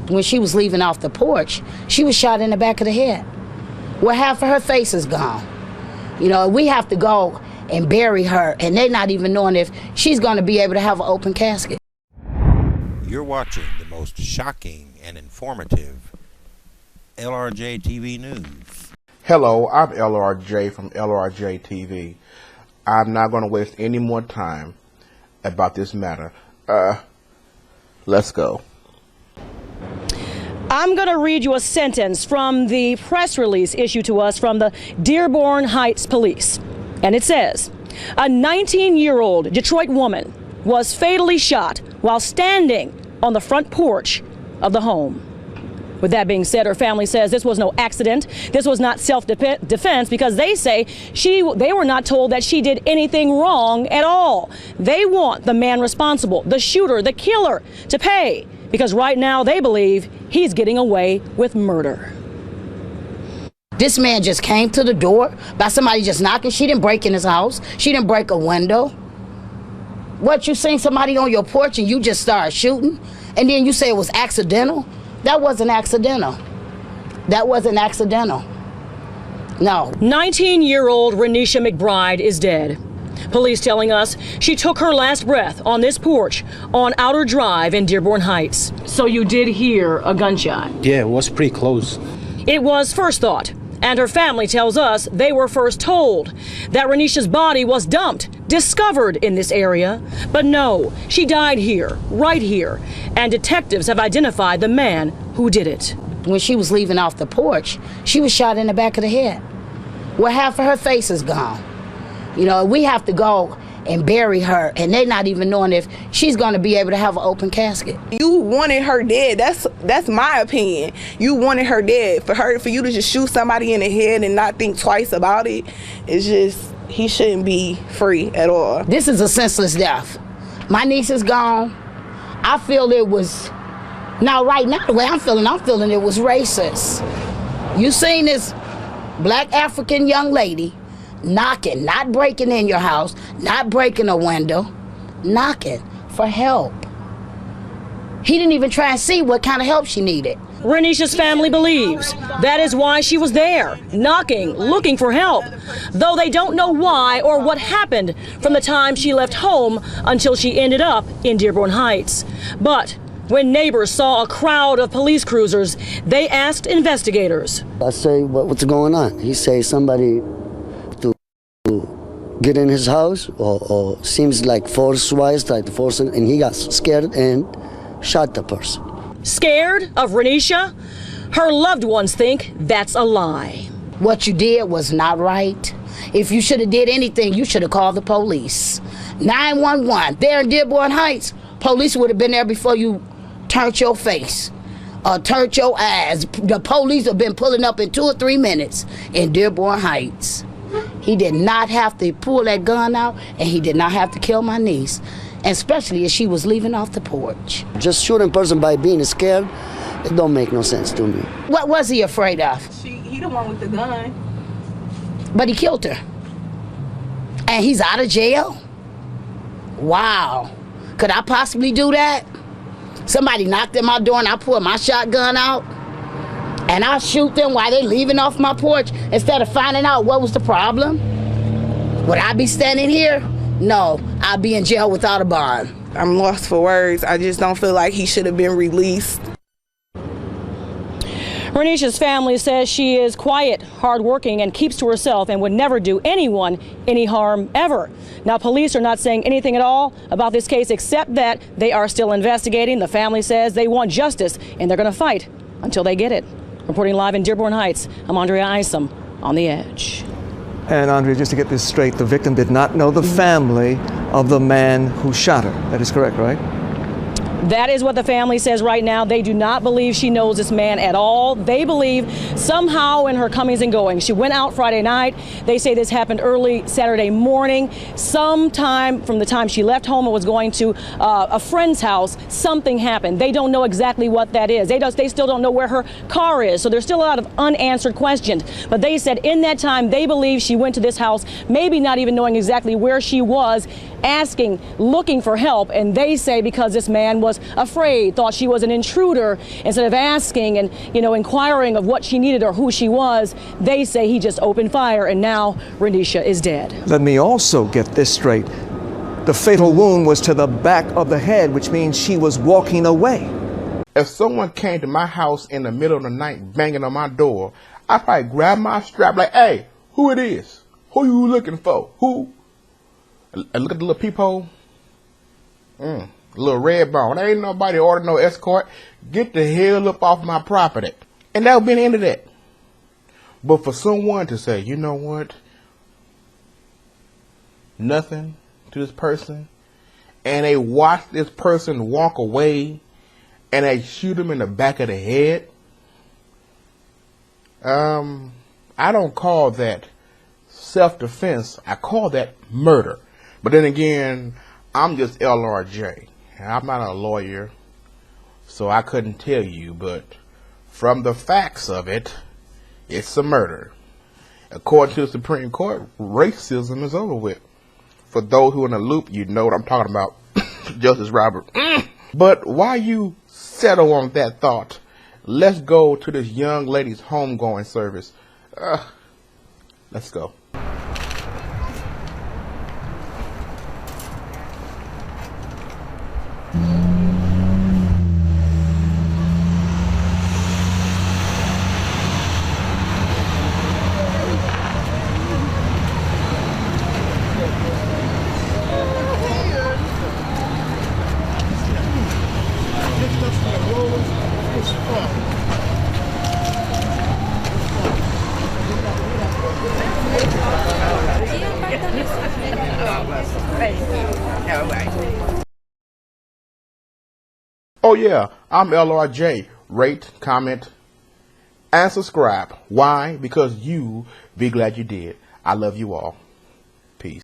when she was leaving off the porch, she was shot in the back of the head. Well, half of her face is gone. You know, we have to go and bury her, and they're not even knowing if she's going to be able to have an open casket. You're watching the most shocking and informative LRJ TV News. Hello, I'm LRJ from LRJ TV. I'm not going to waste any more time about this matter. Let's go. I'm going to read you a sentence from the press release issued to us from the Dearborn Heights police. And it says, a 19-year-old Detroit woman was fatally shot while standing on the front porch of the home. With that being said, her family says this was no accident. This was not self-defense because they say they were not told that she did anything wrong at all. They want the man responsible, the shooter, the killer, to pay because right now they believe he's getting away with murder. This man just came to the door by somebody just knocking. She didn't break in his house. She didn't break a window. What, you seen somebody on your porch and you just started shooting? And then you say it was accidental? That wasn't accidental. That wasn't accidental. No. 19-year-old Renisha McBride is dead. Police telling us she took her last breath on this porch on Outer Drive in Dearborn Heights. So you did hear a gunshot? Yeah, it was pretty close. It was first thought, and her family tells us they were first told that Renisha's body was dumped, discovered in this area. But no, she died here, right here, and detectives have identified the man who did it. When she was leaving off the porch, she was shot in the back of the head. Well, half of her face is gone. You know, we have to go and bury her, and they're not even knowing if she's going to be able to have an open casket. You wanted her dead. That's my opinion. You wanted her dead. For you to just shoot somebody in the head and not think twice about it, it's just, he shouldn't be free at all. This is a senseless death. My niece is gone. I feel it was, now right now the way I'm feeling it was racist. You seen this black African young lady knocking, not breaking in your house, not breaking a window, knocking for help. He didn't even try and see what kind of help she needed. Renisha's family believes that is why she was there, knocking, looking for help, though they don't know why or what happened from the time she left home until she ended up in Dearborn Heights. But when neighbors saw a crowd of police cruisers, they asked investigators. I say, what's going on? He say somebody get in his house, or seems like force-wise, tried to force him, and he got scared and shot the person. Scared of Renisha? Her loved ones think that's a lie. What you did was not right. If you should have did anything, you should have called the police. 911, there in Dearborn Heights, police would have been there before you turned your face or turned your eyes. The police have been pulling up in 2 or 3 minutes in Dearborn Heights. He did not have to pull that gun out, and he did not have to kill my niece, especially as she was leaving off the porch. Just shooting a person by being scared, it don't make no sense to me. What was he afraid of? He the one with the gun. But he killed her. And he's out of jail? Wow. Could I possibly do that? Somebody knocked at my door and I pulled my shotgun out? And I shoot them while they leaving off my porch instead of finding out what was the problem? Would I be standing here? No, I'd be in jail without a bond. I'm lost for words. I just don't feel like he should have been released. Renisha's family says she is quiet, hardworking, and keeps to herself and would never do anyone any harm ever. Now, police are not saying anything at all about this case except that they are still investigating. The family says they want justice and they're going to fight until they get it. Reporting live in Dearborn Heights, I'm Andrea Isom on The Edge. And Andrea, just to get this straight, the victim did not know the family of the man who shot her. That is correct, right? That is what the family says right now. They do not believe she knows this man at all. They believe somehow in her comings and goings. She went out Friday night. They say this happened early Saturday morning. Sometime from the time she left home and was going to a friend's house, something happened. They don't know exactly what that is. They still don't know where her car is. So there's still a lot of unanswered questions. But they said in that time, they believe she went to this house, maybe not even knowing exactly where she was, asking, looking for help. And they say because this man was was afraid, thought she was an intruder. Instead of asking and, inquiring of what she needed or who she was, they say he just opened fire, and now Renisha is dead. Let me also get this straight. The fatal wound was to the back of the head, which means she was walking away. If someone came to my house in the middle of the night banging on my door, I'd probably grab my strap like, hey, who it is? Who you looking for? Who? And look at the little peephole. Little red bone. There ain't nobody ordered no escort. Get the hell up off my property. And that would be the end of that. But for someone to say, you know what? Nothing to this person. And they watch this person walk away and they shoot him in the back of the head. I don't call that self-defense. I call that murder. But then again, I'm just LRJ. I'm not a lawyer, so I couldn't tell you, but from the facts of it, it's a murder. According to the Supreme Court, racism is over with. For those who are in the loop, you know what I'm talking about. Justice Robert. But why you settle on that thought? Let's go to this young lady's homegoing service. Let's go. Oh yeah, I'm LRJ. Rate, comment, and subscribe. Why? Because you be glad you did. I love you all. Peace.